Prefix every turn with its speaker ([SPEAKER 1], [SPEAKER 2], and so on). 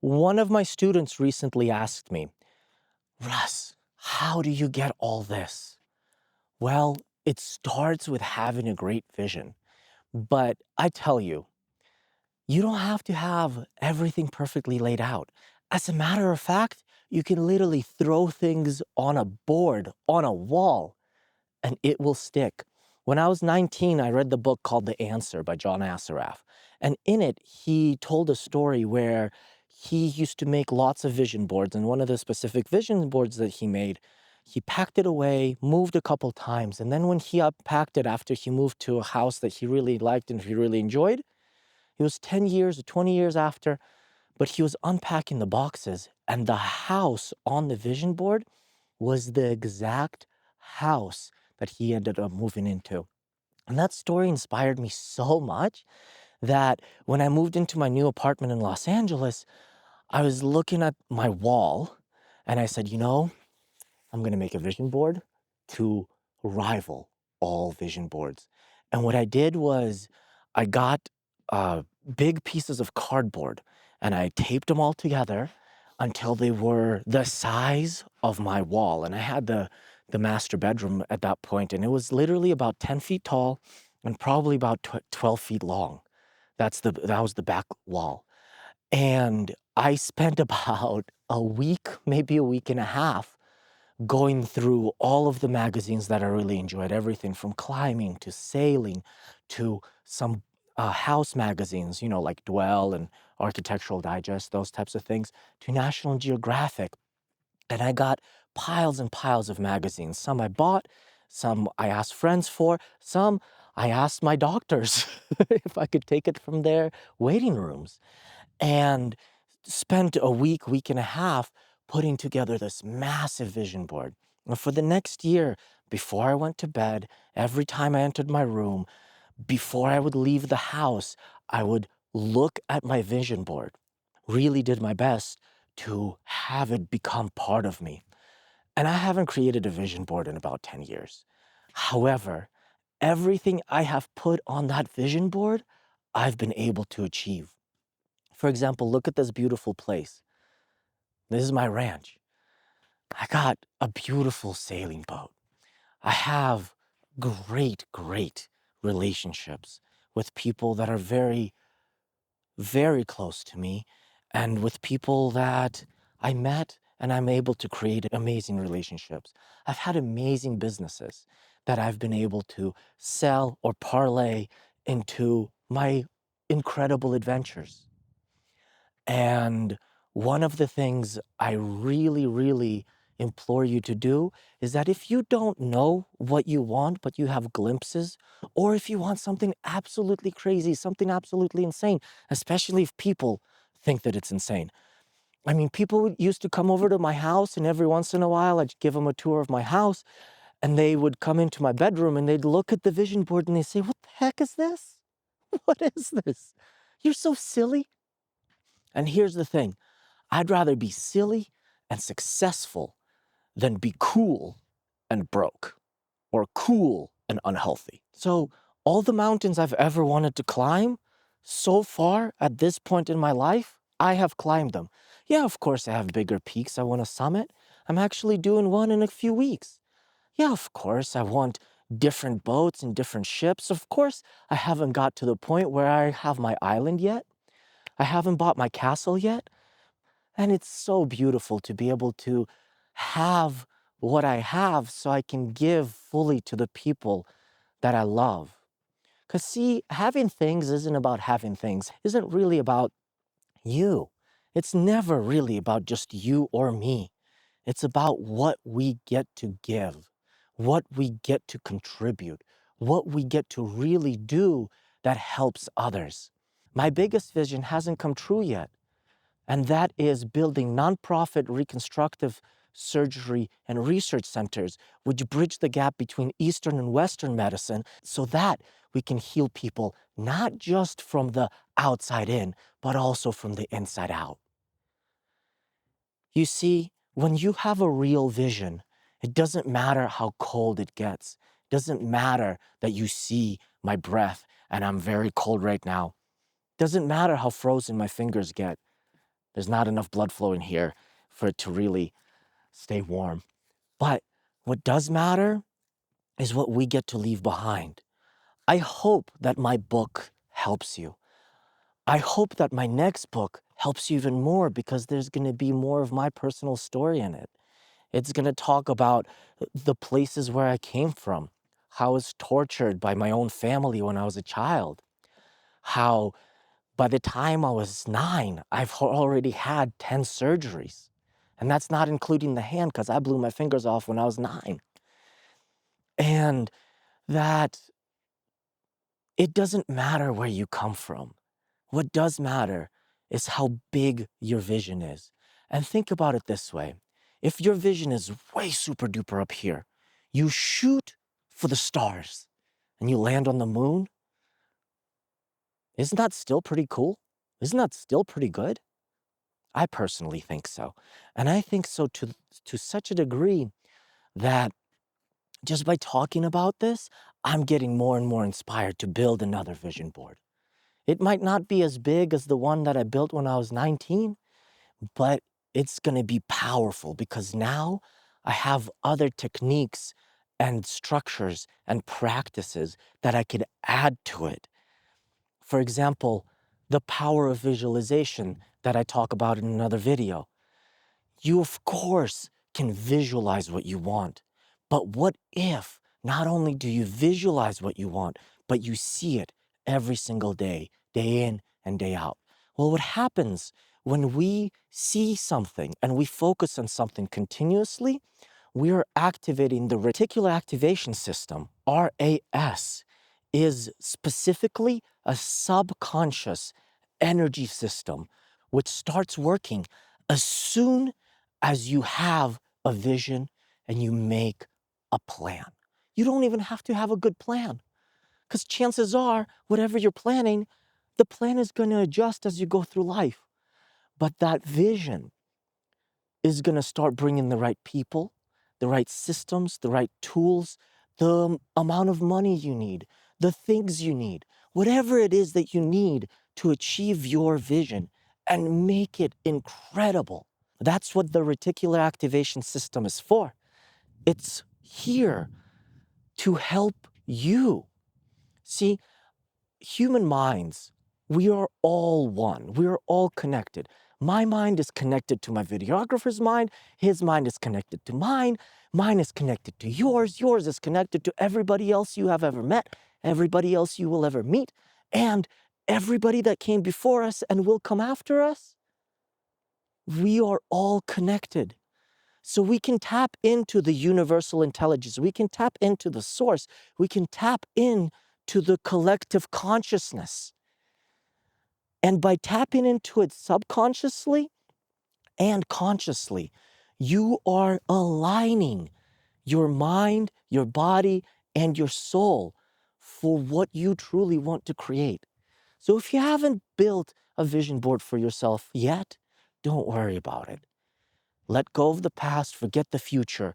[SPEAKER 1] One of my students recently asked me, Russ, how do you get all this? Well, it starts with having a great vision. But I tell you, you don't have to have everything perfectly laid out. As a matter of fact, you can literally throw things on a board, on a wall, and it will stick. When I was 19, I read the book called The Answer by John Assaraf. And in it, he told a story where he used to make lots of vision boards. And one of the specific vision boards that he made, he packed it away, moved a couple times. And then when he unpacked it after he moved to a house that he really liked and he really enjoyed, it was 10 years or 20 years after, but he was unpacking the boxes. And the house on the vision board was the exact house that he ended up moving into. And that story inspired me so much that when I moved into my new apartment in Los Angeles, I was looking at my wall and I said, I'm going to make a vision board to rival all vision boards. And what I did was I got big pieces of cardboard and I taped them all together until they were the size of my wall. And I had the master bedroom at that point, and it was literally about 10 feet tall and probably about 12 feet long. That was the back wall. And I spent about a week, maybe a week and a half, going through all of the magazines that I really enjoyed, everything from climbing to sailing to some house magazines, like Dwell and Architectural Digest, those types of things, to National Geographic. And I got piles and piles of magazines. Some I bought, some I asked friends for, some I asked my doctors if I could take it from their waiting rooms. And spent a week, week and a half putting together this massive vision board. And for the next year, before I went to bed, every time I entered my room, before I would leave the house, I would look at my vision board. Really did my best to have it become part of me. And I haven't created a vision board in about 10 years. However, everything I have put on that vision board, I've been able to achieve. For example, look at this beautiful place. This is my ranch. I got a beautiful sailing boat. I have great relationships with people that are very, very close to me and with people that I met and I'm able to create amazing relationships. I've had amazing businesses that I've been able to sell or parlay into my incredible adventures. And one of the things I really implore you to do is that if you don't know what you want, but you have glimpses, or if you want something absolutely crazy, something absolutely insane, especially if people think that it's insane. I mean, people used to come over to my house, and every once in a while, I'd give them a tour of my house, and they would come into my bedroom and they'd look at the vision board and they say, "What the heck is this? What is this? You're so silly." And here's the thing. I'd rather be silly and successful than be cool and broke or cool and unhealthy. So all the mountains I've ever wanted to climb, so far at this point in my life, I have climbed them. Yeah, of course I have bigger peaks I want to summit. I'm actually doing one in a few weeks. Yeah, of course I want different boats and different ships. Of course I haven't got to the point where I have my island yet. I haven't bought my castle yet. And it's so beautiful to be able to have what I have so I can give fully to the people that I love. Because, see, having things isn't about having things, isn't really about you. It's never really about just you or me. It's about what we get to give, what we get to contribute, what we get to really do that helps others. My biggest vision hasn't come true yet. And that is building nonprofit reconstructive surgery and research centers, which bridge the gap between Eastern and Western medicine so that we can heal people not just from the outside in, but also from the inside out. You see, when you have a real vision, it doesn't matter how cold it gets. It doesn't matter that you see my breath and I'm very cold right now. It doesn't matter how frozen my fingers get. There's not enough blood flow in here for it to really stay warm. But what does matter is what we get to leave behind. I hope that my book helps you. I hope that my next book helps you even more because there's going to be more of my personal story in it. It's going to talk about the places where I came from, how I was tortured by my own family when I was a child, how by the time I was 9, I've already had 10 surgeries. And that's not including the hand because I blew my fingers off when I was 9. And that it doesn't matter where you come from. What does matter is how big your vision is. And think about it this way. If your vision is way super duper up here, you shoot for the stars and you land on the moon, isn't that still pretty cool? Isn't that still pretty good? I personally think so. And I think so to such a degree that just by talking about this, I'm getting more and more inspired to build another vision board. It might not be as big as the one that I built when I was 19, but it's going to be powerful because now I have other techniques and structures and practices that I could add to it. For example, the power of visualization that I talk about in another video. You, of course, can visualize what you want. But what if not only do you visualize what you want, but you see it every single day, day in and day out? Well, what happens when we see something and we focus on something continuously, we are activating the reticular activation system, RAS, is specifically a subconscious energy system which starts working as soon as you have a vision and you make a plan. You don't even have to have a good plan because chances are, whatever you're planning, the plan is going to adjust as you go through life. But that vision is going to start bringing the right people, the right systems, the right tools, the amount of money you need, the things you need, whatever it is that you need to achieve your vision and make it incredible. That's what the reticular activation system is for. It's here to help you. See, human minds, we are all one. We are all connected. My mind is connected to my videographer's mind. His mind is connected to mine. Mine is connected to yours. Yours is connected to everybody else you have ever met, everybody else you will ever meet, and everybody that came before us and will come after us. We are all connected. So we can tap into the universal intelligence. We can tap into the source. We can tap into the collective consciousness. And by tapping into it subconsciously and consciously, you are aligning your mind, your body, and your soul for what you truly want to create. So if you haven't built a vision board for yourself yet, don't worry about it. Let go of the past, forget the future.